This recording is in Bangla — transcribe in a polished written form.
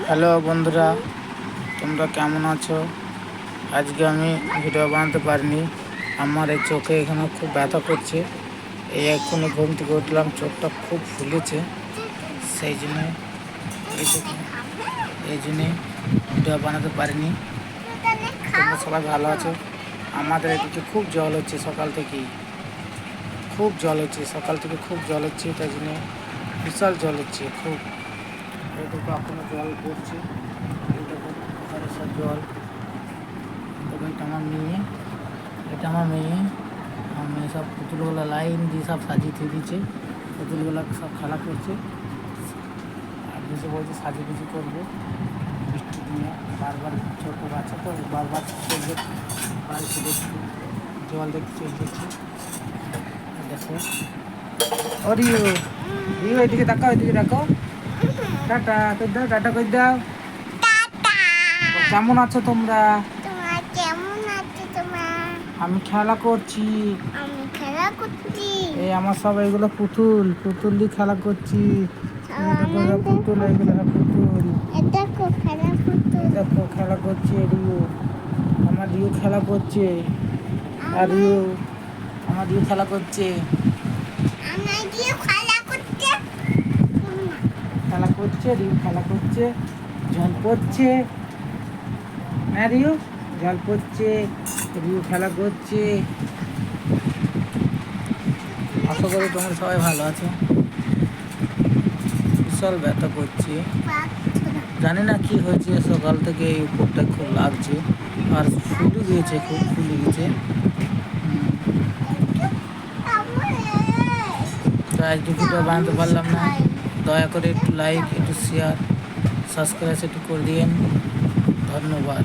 হ্যালো বন্ধুরা, তোমরা কেমন আছো? আজকে আমি ভিডিও বানাতে পারিনি। আমার এই চোখে এখানে খুব ব্যথা করছে। এই এক্ষুনি ঘুম থেকে উঠলাম, চোখটা খুব ফুলেছে। সেই জন্যে এই জন্যে ভিডিও বানাতে পারিনি। তোমরা সবাই ভালো আছো? আমাদের এদিকে খুব জল হচ্ছে সকাল থেকেই, খুব জল হচ্ছে সকাল থেকে, খুব জল হচ্ছে। তাই জন্যে বিশাল জল হচ্ছে খুব। এইটুকু এখনো জল পড়ছে, এইটুকু সব জল। তবে এটা আমার মেয়ে, আমার মেয়ে সব পুতুলগুলো লাইন দিয়ে সব সাজিয়ে থুয়ে দিচ্ছে। পুতুলগুলো সব খেলা করছে, আর বুঝে বলছে সাজিয়ে গুজি করবো বৃষ্টি দিয়ে। বারবার ছোটো বাচ্চা তো বারবার চলবে, বাড়িতে দেখছি জল দেখতে চলছে। দেখো ও রিও, এদিকে তাকাও, এদিকে দেখো। টাটা কই দাও, টাটা কই দাও। কেমন আছো তোমরা? আমি খেলা করছি। এই আমার সব এগুলো পুতুল দিয়ে খেলা করছি। পুতুল, এগুলো সব পুতুল। দেখো খেলা করছে রিও, আমার রিও খেলা করছে। আর রিও, আমার রিও খেলা করছে, রিও খেলা করছে। জল পড়ছে, হ্যাঁ রিও জল পড়ছে, রিও খেলা করছে। আশা করি তোমরা সবাই ভালো আছো। বিশাল ব্যথা করছে, জানি না কি হয়েছে, সকাল থেকে এই উপরটা খুব লাগছে আর ফুলে গিয়েছে, খুব ফুলে গেছে। তো আজকে ভিডিও বানাতে পারলাম না। দয়া করে একটু লাইক, একটু শেয়ার, সাবস্ক্রাইব একটু করে দিন। ধন্যবাদ।